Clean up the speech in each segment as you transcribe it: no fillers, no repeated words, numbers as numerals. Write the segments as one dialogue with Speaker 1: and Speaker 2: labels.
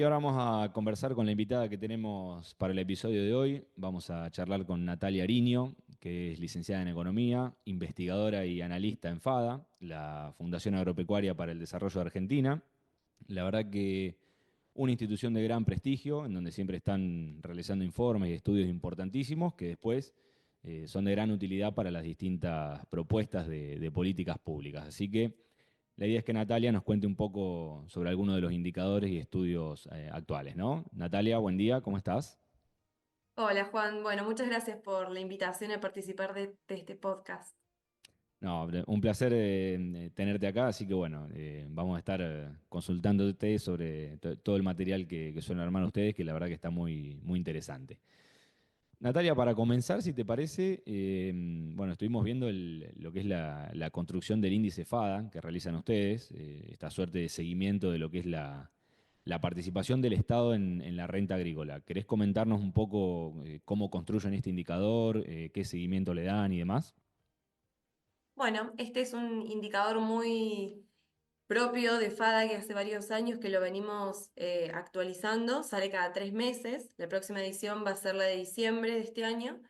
Speaker 1: Y ahora vamos a conversar con la invitada que tenemos para el episodio de hoy. Vamos a charlar con Natalia Ariño, que es licenciada en Economía, investigadora y analista en FADA, la Fundación Agropecuaria para el Desarrollo de Argentina. La verdad que una institución de gran prestigio, en donde siempre están realizando informes y estudios importantísimos que después son de gran utilidad para las distintas propuestas de políticas públicas. Así que la idea es que Natalia nos cuente un poco sobre algunos de los indicadores y estudios actuales, ¿no? Natalia, buen día, ¿cómo estás?
Speaker 2: Hola Juan, bueno, muchas gracias por la invitación a participar de este podcast.
Speaker 1: No, un placer tenerte acá, así que bueno, vamos a estar consultándote sobre todo el material que suelen armar ustedes, que la verdad que está muy interesante. Natalia, para comenzar, si te parece, bueno, estuvimos viendo lo que es la construcción del índice FADA que realizan ustedes, esta suerte de seguimiento de lo que es la participación del Estado en la renta agrícola. ¿Querés comentarnos un poco cómo construyen este indicador, qué seguimiento le dan y demás?
Speaker 2: Bueno, este es un indicador muy propio de FADA que hace varios años que lo venimos actualizando, sale cada 3 meses, la próxima edición va a ser la de diciembre de este año.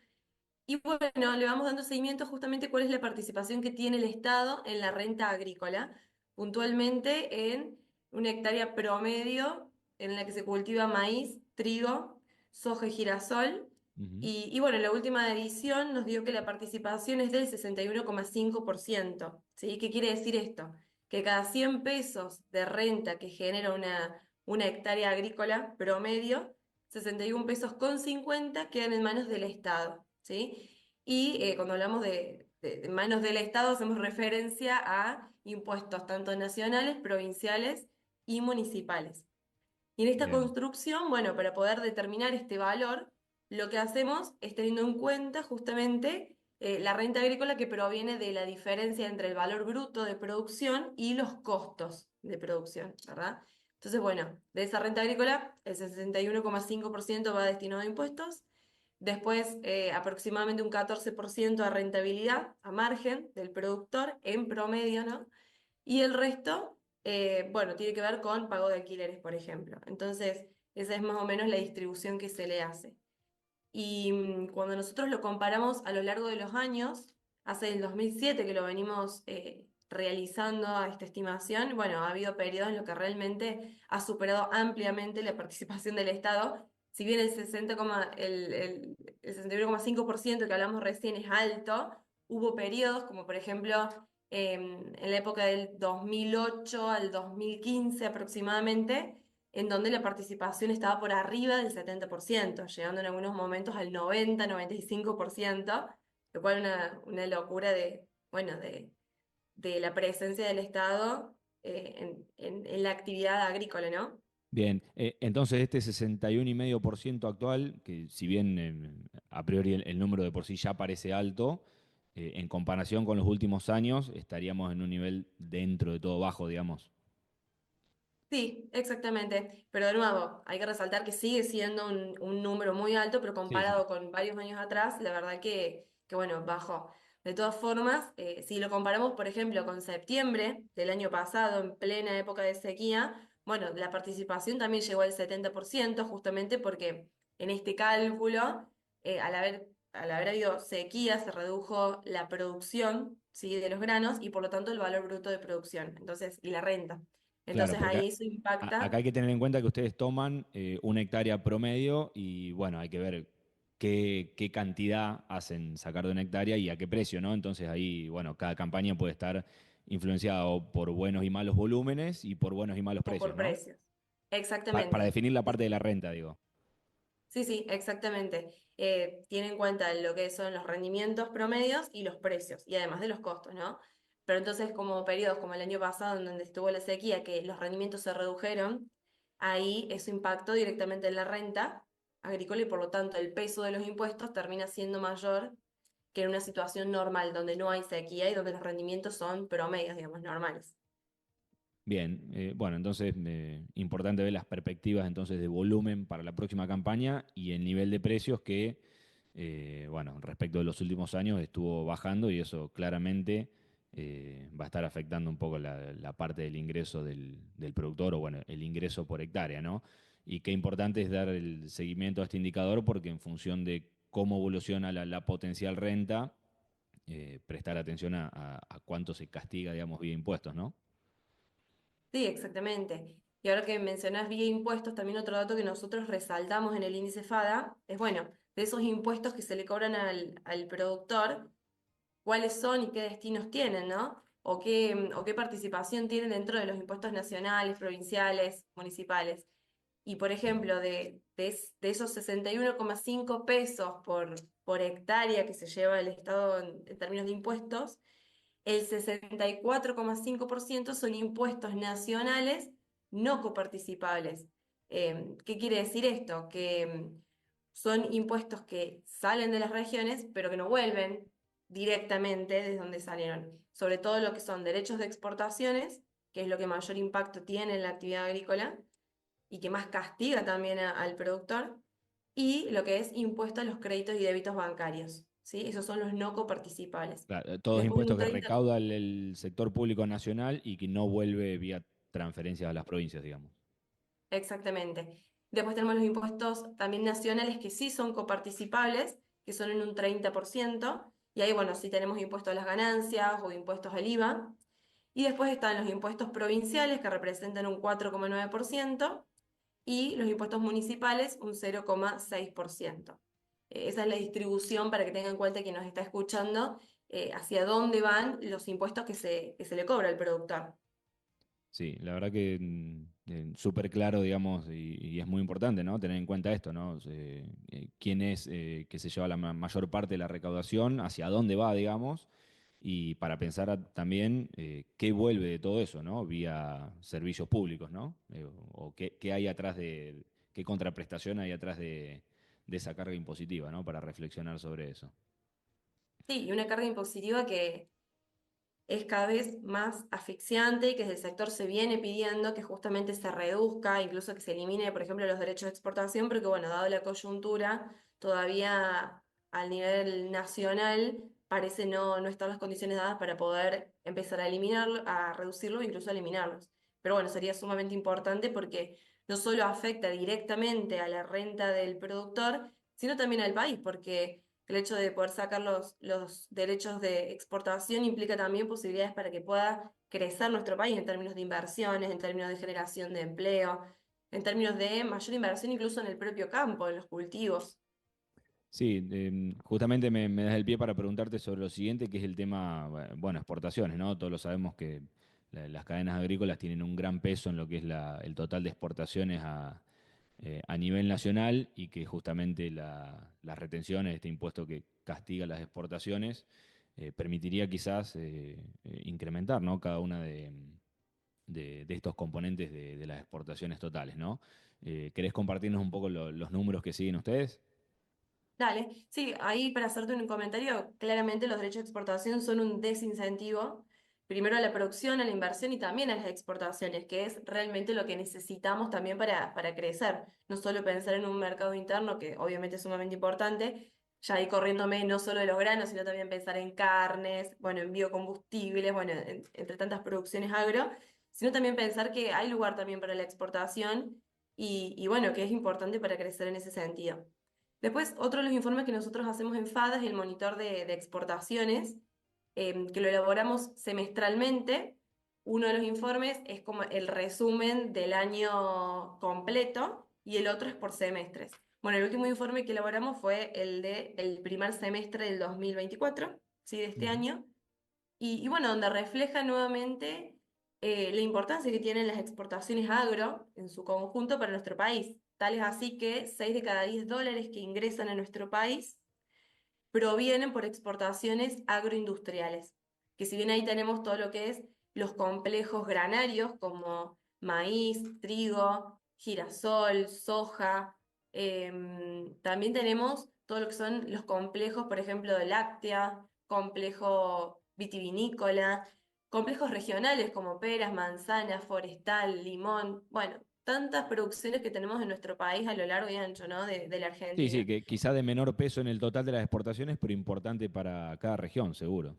Speaker 2: Y bueno, le vamos dando seguimiento justamente cuál es la participación que tiene el Estado en la renta agrícola, puntualmente en una hectárea promedio en la que se cultiva maíz, trigo, soja y girasol.
Speaker 1: Ujú.
Speaker 2: Y bueno, la última edición nos dio que la participación es del 61,5%. ¿Sí? ¿Qué quiere decir esto? Que cada 100 pesos de renta que genera una hectárea agrícola promedio, 61 pesos con 50 quedan en manos del Estado. ¿Sí? Y cuando hablamos de manos del Estado, hacemos referencia a impuestos tanto nacionales, provinciales y municipales. Y en esta
Speaker 1: Bien,
Speaker 2: construcción, bueno, para poder determinar este valor, lo que hacemos es teniendo en cuenta justamente la renta agrícola que proviene de la diferencia entre el valor bruto de producción y los costos de producción, ¿verdad? Entonces, bueno, de esa renta agrícola, el 61,5% va destinado a impuestos. Después, aproximadamente un 14% a rentabilidad, a margen del productor en promedio, ¿no? Y el resto, bueno, tiene que ver con pago de alquileres, por ejemplo. Entonces, esa es más o menos la distribución que se le hace. Y cuando nosotros lo comparamos a lo largo de los años, hace el 2007 que lo venimos realizando a esta estimación, bueno, ha habido periodos en los que realmente ha superado ampliamente la participación del Estado. Si bien el 61,5% que hablamos recién es alto, hubo periodos como por ejemplo en la época del 2008 al 2015 aproximadamente en donde la participación estaba por arriba del 70%, llegando en algunos momentos al 90-95%, lo cual es una locura bueno, de la presencia del Estado en la actividad agrícola, ¿no?
Speaker 1: bien. Entonces este 61,5% actual, que si bien a priori el número de por sí ya parece alto, en comparación con los últimos años estaríamos en un nivel dentro de todo bajo, digamos.
Speaker 2: Sí, exactamente. Pero de nuevo, hay que resaltar que sigue siendo un número muy alto, pero
Speaker 1: Sí, sí.
Speaker 2: comparado con varios años atrás, la verdad que bueno, bajó. De todas formas, si lo comparamos, por ejemplo, con septiembre del año pasado, en plena época de sequía, bueno, la participación también llegó al 70%, justamente porque en este cálculo, al haber habido sequía, se redujo la producción, ¿sí? de los granos y por lo tanto el valor bruto de producción, entonces, y la renta.
Speaker 1: Claro,
Speaker 2: Entonces
Speaker 1: porque
Speaker 2: ahí eso
Speaker 1: acá hay
Speaker 2: impacta
Speaker 1: que tener en cuenta que ustedes toman una hectárea promedio y bueno, hay que ver qué cantidad hacen sacar de una hectárea y a qué precio, ¿no? Entonces ahí, bueno, cada campaña puede estar influenciada o por buenos y malos volúmenes y por buenos y malos
Speaker 2: o
Speaker 1: precios,
Speaker 2: por
Speaker 1: ¿no?
Speaker 2: precios.
Speaker 1: Para
Speaker 2: Exactamente.
Speaker 1: definir la
Speaker 2: Sí,
Speaker 1: parte de la renta, digo.
Speaker 2: sí, sí, exactamente. Tiene en cuenta lo que son los rendimientos promedios y los precios, y además de los costos, ¿no? Pero entonces, como periodos como el año pasado, en donde estuvo la sequía, que los rendimientos se redujeron, ahí eso impactó directamente en la renta agrícola y por lo tanto el peso de los impuestos termina siendo mayor que en una situación normal, donde no hay sequía y donde los rendimientos son promedios, digamos, normales.
Speaker 1: Bien, bueno, entonces importante ver las perspectivas entonces de volumen para la próxima campaña y el nivel de precios que, bueno, respecto de los últimos años estuvo bajando y eso claramente va a estar afectando un poco la parte del ingreso del productor o bueno, el ingreso por hectárea, ¿no? Y qué importante es dar el seguimiento a este indicador porque en función de cómo evoluciona la potencial renta, prestar atención a cuánto se castiga, digamos, vía impuestos, ¿no?
Speaker 2: Sí, exactamente. Y ahora que mencionás vía impuestos, también otro dato que nosotros resaltamos en el índice FADA es, bueno, de esos impuestos que se le cobran al productor, cuáles son y qué destinos tienen, ¿no? O qué participación tienen dentro de los impuestos nacionales, provinciales, municipales. Y por ejemplo, de esos 61,5 pesos por hectárea que se lleva el Estado en términos de impuestos, el 64,5% son impuestos nacionales no coparticipables. ¿Qué quiere decir esto? Que son impuestos que salen de las regiones, pero que no vuelven directamente desde donde salieron. Sobre todo lo que son derechos de exportaciones, que es lo que mayor impacto tiene en la actividad agrícola y que más castiga también al productor, y lo que es impuesto a los créditos y débitos bancarios. ¿Sí? Esos son los no coparticipables.
Speaker 1: Claro, todos
Speaker 2: Después
Speaker 1: impuestos
Speaker 2: un
Speaker 1: que
Speaker 2: 30.
Speaker 1: recauda el sector público nacional y que no vuelve vía transferencias a las provincias, digamos.
Speaker 2: Exactamente. Después tenemos los impuestos también nacionales que sí son coparticipables, que son en un 30%, y ahí, bueno, sí tenemos impuestos a las ganancias o impuestos al IVA. Y después están los impuestos provinciales, que representan un 4,9%, y los impuestos municipales, un 0,6%. Esa es la distribución para que tengan en cuenta quien nos está escuchando, hacia dónde van los impuestos que se le cobra al productor.
Speaker 1: Sí, la verdad que súper claro, digamos, y es muy importante, ¿no? Tener en cuenta esto, ¿no? Quién es que se lleva la mayor parte de la recaudación, hacia dónde va, digamos, y para pensar también qué vuelve de todo eso, ¿no? Vía servicios públicos, ¿no? O qué hay atrás qué contraprestación hay atrás de esa carga impositiva, ¿no? Para reflexionar sobre eso.
Speaker 2: Sí, y una carga impositiva que es cada vez más asfixiante y que desde el sector se viene pidiendo que justamente se reduzca, incluso que se elimine, por ejemplo, los derechos de exportación, porque bueno, dado la coyuntura, todavía al nivel nacional parece no estar las condiciones dadas para poder empezar a eliminarlo, a reducirlo e incluso a eliminarlos. Pero bueno, sería sumamente importante porque no solo afecta directamente a la renta del productor, sino también al país, porque el hecho de poder sacar los derechos de exportación implica también posibilidades para que pueda crecer nuestro país en términos de inversiones, en términos de generación de empleo, en términos de mayor inversión incluso en el propio campo, en los cultivos.
Speaker 1: Sí, justamente me das el pie para preguntarte sobre lo siguiente, que es el tema, bueno, exportaciones, ¿no? Todos lo sabemos que las cadenas agrícolas tienen un gran peso en lo que es el total de exportaciones a nivel nacional y que justamente las retenciones, este impuesto que castiga las exportaciones, permitiría quizás incrementar, ¿no? Cada una de estos componentes de las exportaciones totales, ¿no? ¿Querés compartirnos un poco los números que siguen ustedes?
Speaker 2: Dale, sí, ahí para hacerte un comentario, claramente los derechos de exportación son un desincentivo, primero a la producción, a la inversión y también a las exportaciones, que es realmente lo que necesitamos también para crecer. No solo pensar en un mercado interno, que obviamente es sumamente importante, ya ahí corriéndome no solo de los granos, sino también pensar en carnes, bueno, en biocombustibles, bueno, entre tantas producciones agro, sino también pensar que hay lugar también para la exportación y bueno, que es importante para crecer en ese sentido. Después, otro de los informes que nosotros hacemos en FADA es el monitor de exportaciones, que lo elaboramos semestralmente. Uno de los informes es como el resumen del año completo y el otro es por semestres. Bueno, el último informe que elaboramos fue el de el primer semestre del 2024, ¿sí? De este
Speaker 1: Ujú.
Speaker 2: año. Y bueno, donde refleja nuevamente la importancia que tienen las exportaciones agro en su conjunto para nuestro país. Tal es así que 6 de cada 10 dólares que ingresan a nuestro país provienen por exportaciones agroindustriales. Que si bien ahí tenemos todo lo que es los complejos granarios como maíz, trigo, girasol, soja, también tenemos todo lo que son los complejos, por ejemplo, de láctea, complejo vitivinícola, complejos regionales como peras, manzanas, forestal, limón, bueno, tantas producciones que tenemos en nuestro país a lo largo y ancho, ¿no? De la
Speaker 1: Sí, sí,
Speaker 2: Argentina.
Speaker 1: que quizá de menor peso en el total de las exportaciones, pero importante para cada región, seguro.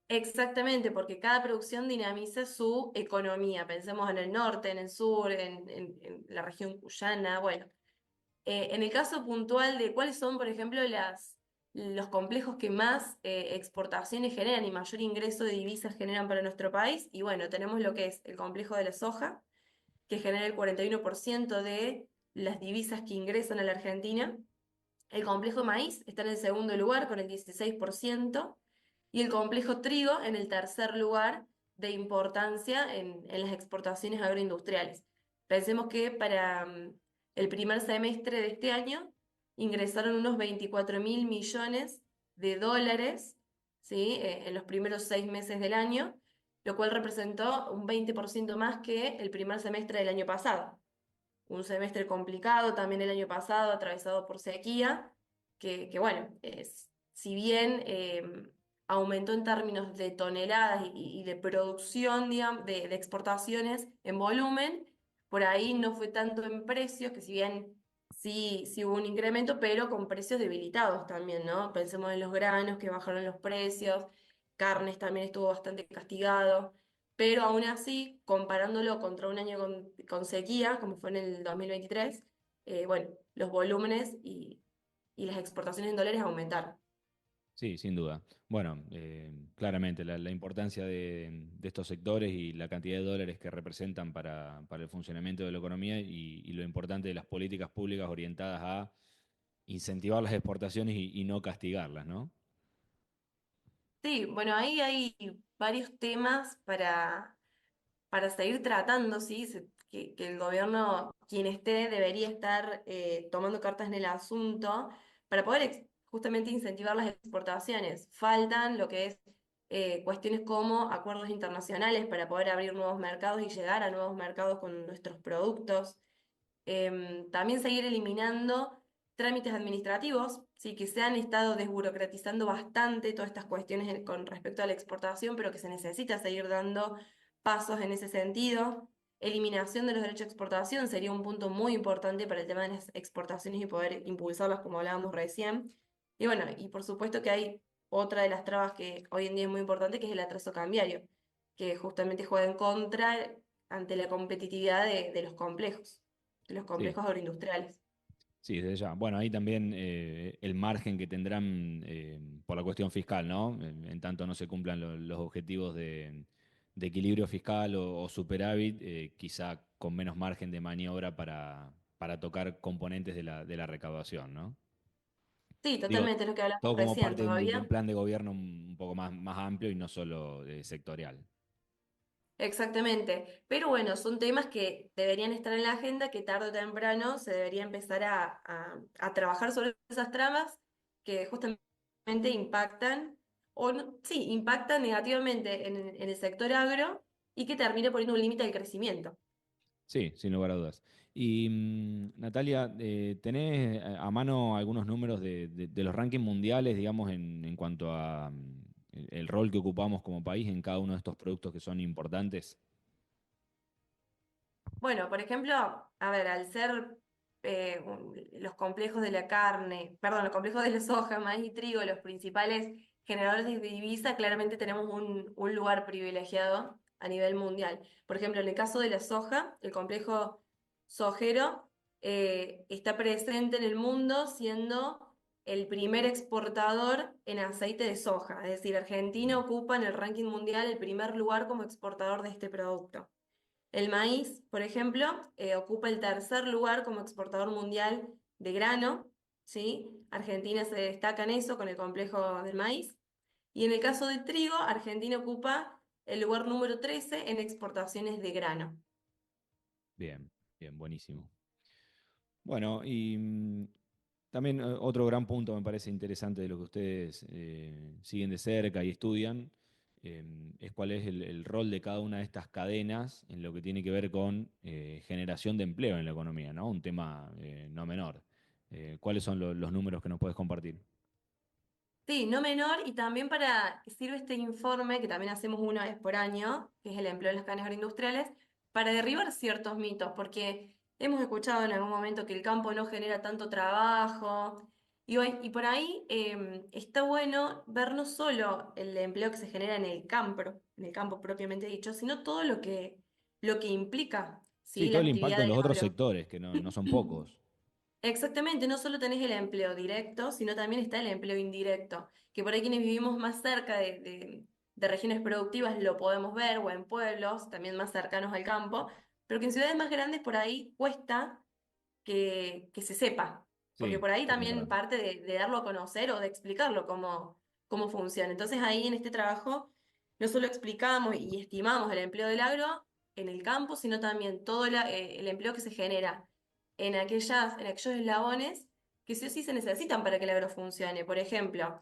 Speaker 2: Exactamente, porque cada producción dinamiza su economía. Pensemos en el norte, en el sur, en la región cuyana. Bueno, en el caso puntual de cuáles son, por ejemplo, los complejos que más exportaciones generan y mayor ingreso de divisas generan para nuestro país, y bueno, tenemos lo que es el complejo de la soja, que genera el 41% de las divisas que ingresan a la Argentina. El complejo maíz está en el segundo lugar con el 16% y el complejo trigo en el tercer lugar de importancia en las exportaciones agroindustriales. Pensemos que para el primer semestre de este año ingresaron unos 24.000 millones de dólares, ¿sí? En los primeros 6 meses del año, lo cual representó un 20% más que el primer semestre del año pasado. Un semestre complicado también el año pasado, atravesado por sequía, que bueno, si bien aumentó en términos de toneladas y de producción, digamos, de exportaciones en volumen, por ahí no fue tanto en precios, que si bien sí hubo un incremento, pero con precios debilitados también, ¿no? Pensemos en los granos que bajaron los precios, carnes también estuvo bastante castigado. Pero aún así, comparándolo contra un año con sequía, como fue en el 2023, bueno, los volúmenes y las exportaciones en dólares aumentaron.
Speaker 1: Sí, sin duda. Bueno, claramente la importancia de estos sectores y la cantidad de dólares que representan para el funcionamiento de la economía y lo importante de las políticas públicas orientadas a incentivar las exportaciones y no castigarlas, ¿no?
Speaker 2: Sí, bueno, ahí hay varios temas para seguir tratando, ¿sí? Que el gobierno, quien esté, debería estar tomando cartas en el asunto para poder justamente incentivar las exportaciones. Faltan lo que es cuestiones como acuerdos internacionales para poder abrir nuevos mercados y llegar a nuevos mercados con nuestros productos. También seguir eliminando trámites administrativos, sí, que se han estado desburocratizando bastante todas estas cuestiones con respecto a la exportación, pero que se necesita seguir dando pasos en ese sentido. Eliminación de los derechos de exportación sería un punto muy importante para el tema de las exportaciones y poder impulsarlas como hablábamos recién. Y bueno, y por supuesto que hay otra de las trabas que hoy en día es muy importante, que es el atraso cambiario, que justamente juega en contra ante la competitividad de los
Speaker 1: Sí,
Speaker 2: complejos agroindustriales.
Speaker 1: sí, desde ya. Bueno, ahí también el margen que tendrán por la cuestión fiscal, ¿no? En tanto no se cumplan los objetivos de equilibrio fiscal o superávit, quizá con menos margen de maniobra para tocar componentes de la recaudación, ¿no?
Speaker 2: Sí,
Speaker 1: Digo,
Speaker 2: totalmente, es lo que hablamos
Speaker 1: todo como
Speaker 2: recién
Speaker 1: parte de un
Speaker 2: todavía.
Speaker 1: plan de gobierno un poco más amplio y no solo sectorial.
Speaker 2: Exactamente. Pero bueno, son temas que deberían estar en la agenda, que tarde o temprano se debería empezar a trabajar sobre esas tramas que justamente impactan, o sí, impactan negativamente en el sector agro y que termine poniendo un límite al crecimiento.
Speaker 1: Sí, sin lugar a dudas. Y Natalia, ¿tenés a mano algunos números de los rankings mundiales, digamos, en cuanto a el rol que ocupamos como país en cada uno de estos productos que son importantes?
Speaker 2: Bueno, por ejemplo, a ver, al ser los complejos de la carne, perdón, los complejos de la soja, maíz y trigo, los principales generadores de divisa, claramente tenemos un lugar privilegiado a nivel mundial. Por ejemplo, en el caso de la soja, el complejo sojero está presente en el mundo siendo el primer exportador en aceite de soja, es decir, Argentina
Speaker 1: Bien.
Speaker 2: ocupa en el ranking mundial el primer lugar como exportador de este producto. El maíz, por ejemplo, ocupa el tercer lugar como exportador mundial de grano, ¿sí? Argentina se destaca en eso con el complejo del maíz. Y en el caso del trigo, Argentina ocupa el lugar número 13 en exportaciones de grano.
Speaker 1: Bien, bien, buenísimo. Bueno, y también otro gran punto me parece interesante de lo que ustedes siguen de cerca y estudian, es cuál es el rol de cada una de estas cadenas en lo que tiene que ver con generación de empleo en la economía, ¿no? Un tema no menor. ¿Cuáles son los números que nos puedes compartir?
Speaker 2: Sí, no menor, y también para que sirve este informe, que también hacemos una vez por año, que es el empleo en las cadenas agroindustriales, para derribar ciertos mitos, porque hemos escuchado en algún momento que el campo no genera tanto trabajo, Y por ahí está bueno ver no solo el empleo que se genera en el campo propiamente dicho, sino todo lo que implica,
Speaker 1: Sí,
Speaker 2: ¿sí? La
Speaker 1: todo el
Speaker 2: actividad
Speaker 1: impacto en
Speaker 2: del
Speaker 1: los otros
Speaker 2: agro.
Speaker 1: sectores, que no son pocos.
Speaker 2: Exactamente, no solo tenés el empleo directo, sino también está el empleo indirecto, que por ahí quienes vivimos más cerca de regiones productivas lo podemos ver, o en pueblos, también más cercanos al campo, pero que en ciudades más grandes por ahí cuesta que se sepa, porque
Speaker 1: Sí,
Speaker 2: por ahí
Speaker 1: es
Speaker 2: también
Speaker 1: verdad.
Speaker 2: parte de darlo a conocer o de explicarlo cómo funciona. Entonces ahí en este trabajo no solo explicamos y estimamos el empleo del agro en el campo, sino también todo el empleo que se genera en aquellos eslabones que sí o sí se necesitan para que el agro funcione. Por ejemplo,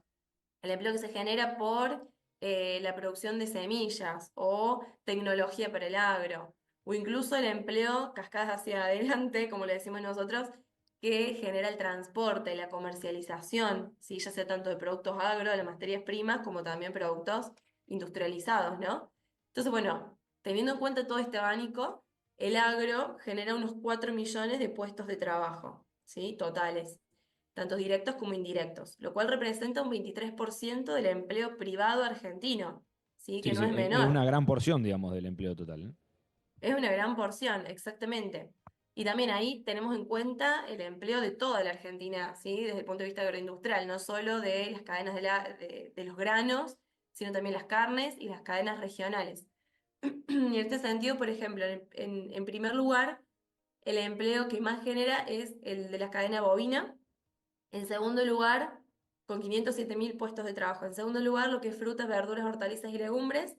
Speaker 2: el empleo que se genera por la producción de semillas o tecnología para el agro, o incluso el empleo cascadas hacia adelante, como le decimos nosotros, que genera el transporte, la comercialización, ¿sí? Ya sea tanto de productos agro, de materias primas, como también productos industrializados, ¿no? Entonces, bueno, teniendo en cuenta todo este abanico, el agro genera unos 4 millones de puestos de trabajo, ¿sí? Totales tanto directos como indirectos, lo cual representa un 23% del empleo privado argentino, ¿sí? Que
Speaker 1: Sí,
Speaker 2: no
Speaker 1: sí,
Speaker 2: es
Speaker 1: es una
Speaker 2: menor,
Speaker 1: gran porción, digamos, del empleo total, ¿no?
Speaker 2: es una gran porción, exactamente. Y también ahí tenemos en cuenta el empleo de toda la Argentina, ¿sí? Desde el punto de vista agroindustrial, no solo de las cadenas de los granos, sino también las carnes y las cadenas regionales. Y en este sentido, por ejemplo, en primer lugar, el empleo que más genera es el de la cadena bovina. En segundo lugar, con 507.000 puestos de trabajo. En segundo lugar, lo que es frutas, verduras, hortalizas y legumbres,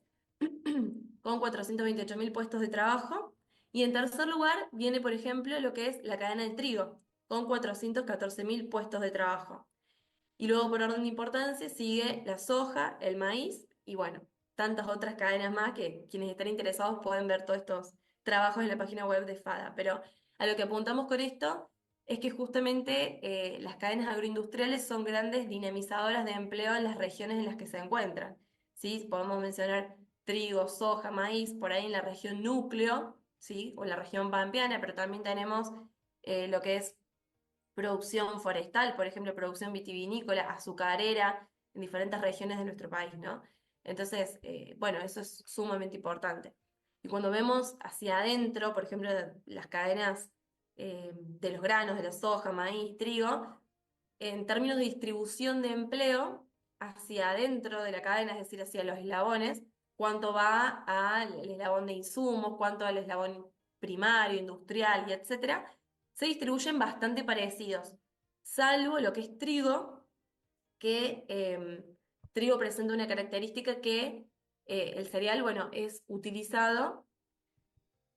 Speaker 2: con 428.000 puestos de trabajo. Y en tercer lugar, viene, por ejemplo, lo que es la cadena del trigo, con 414.000 puestos de trabajo. Y luego, por orden de importancia, sigue la soja, el maíz y, bueno, tantas otras cadenas más que quienes estén interesados pueden ver todos estos trabajos en la página web de FADA. Pero a lo que apuntamos con esto es que justamente las cadenas agroindustriales son grandes dinamizadoras de empleo en las regiones en las que se encuentran. ¿Sí? Podemos mencionar trigo, soja, maíz, por ahí en la región núcleo, ¿sí? O en la región pampeana, pero también tenemos lo que es producción forestal, por ejemplo, producción vitivinícola, azucarera, en diferentes regiones de nuestro país, ¿no? Entonces, bueno, eso es sumamente importante. Y cuando vemos hacia adentro, por ejemplo, las cadenas de los granos, de la soja, maíz, trigo, en términos de distribución de empleo, hacia adentro de la cadena, es decir, hacia los eslabones, cuánto va al eslabón de insumos, cuánto al eslabón primario, industrial y etcétera, se distribuyen bastante parecidos, salvo lo que es trigo, que trigo presenta una característica que el cereal, bueno, es utilizado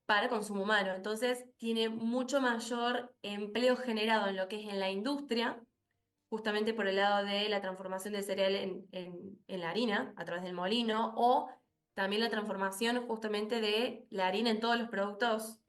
Speaker 2: para consumo humano, entonces tiene mucho mayor empleo generado en lo que es en la industria, justamente por el lado de la transformación del cereal en la harina a través del molino, o también la transformación justamente de la harina en todos los productos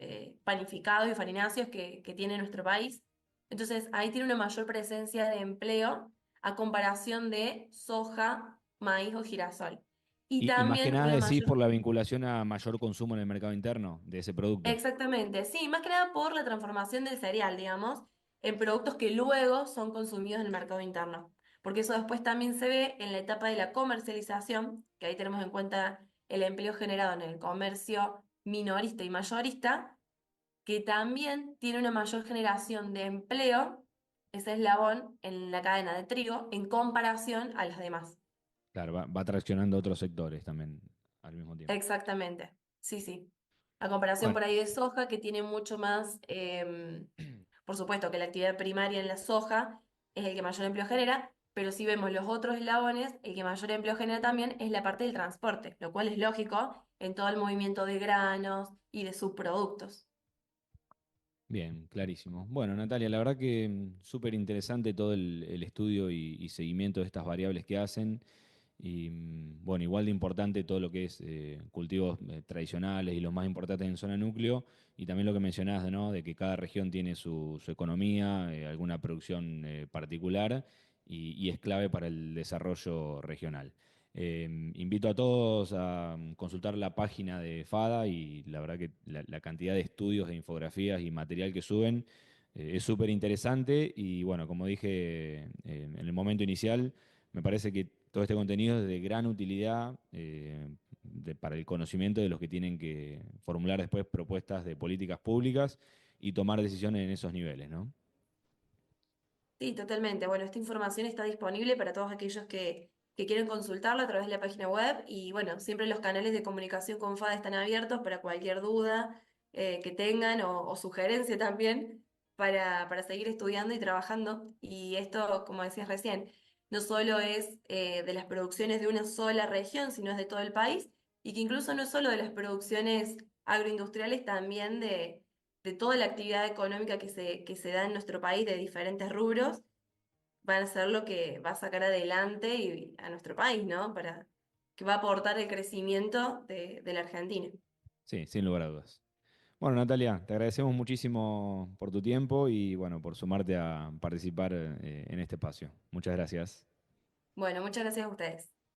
Speaker 2: panificados y farináceos que tiene nuestro país. Entonces, ahí tiene una mayor presencia de empleo a comparación de soja, maíz o girasol. Y
Speaker 1: Y más que
Speaker 2: también
Speaker 1: nada
Speaker 2: una
Speaker 1: decís por
Speaker 2: mayor.
Speaker 1: la vinculación a mayor consumo en el mercado interno de ese producto.
Speaker 2: Exactamente, sí, más que nada por la transformación del cereal, digamos, en productos que luego son consumidos en el mercado interno. Porque eso después también se ve en la etapa de la comercialización, que ahí tenemos en cuenta el empleo generado en el comercio minorista y mayorista, que también tiene una mayor generación de empleo, ese eslabón en la cadena de trigo, en comparación a las demás.
Speaker 1: Claro, va traccionando otros sectores también al mismo tiempo.
Speaker 2: Exactamente, sí, sí. A comparación
Speaker 1: Bueno,
Speaker 2: por ahí de soja, que tiene mucho más, por supuesto que la actividad primaria en la soja es el que mayor empleo genera, pero si vemos los otros eslabones, el que mayor empleo genera también es la parte del transporte, lo cual es lógico en todo el movimiento de granos y de subproductos.
Speaker 1: bien, clarísimo. Bueno, Natalia, la verdad que súper interesante todo el estudio y seguimiento de estas variables que hacen. Y bueno, igual de importante todo lo que es cultivos tradicionales y los más importantes en zona núcleo. Y también lo que mencionás, ¿no? De que cada región tiene su economía, alguna producción particular y es clave para el desarrollo regional. Invito a todos a consultar la página de FADA y la verdad que la cantidad de estudios, de infografías y material que suben Es súper interesante y bueno, como dije en el momento inicial, me parece que todo este contenido es de gran utilidad para el conocimiento de los que tienen que formular después propuestas de políticas públicas y tomar decisiones en esos niveles, ¿no?
Speaker 2: Sí, totalmente. Bueno, esta información está disponible para todos aquellos que quieren consultarla a través de la página web y bueno, siempre los canales de comunicación con FADA están abiertos para cualquier duda que tengan o sugerencia también para seguir estudiando y trabajando. Y esto, como decías recién, no solo es de las producciones de una sola región, sino es de todo el país y que incluso no es solo de las producciones agroindustriales, también de toda la actividad económica que se da en nuestro país de diferentes rubros, van a ser lo que va a sacar adelante a nuestro país, ¿no? Que va a aportar el crecimiento de la Argentina.
Speaker 1: Sí, sin lugar a dudas. Bueno, Natalia, te agradecemos muchísimo por tu tiempo y bueno, por sumarte a participar en este espacio. Muchas gracias.
Speaker 2: Bueno, muchas gracias a ustedes.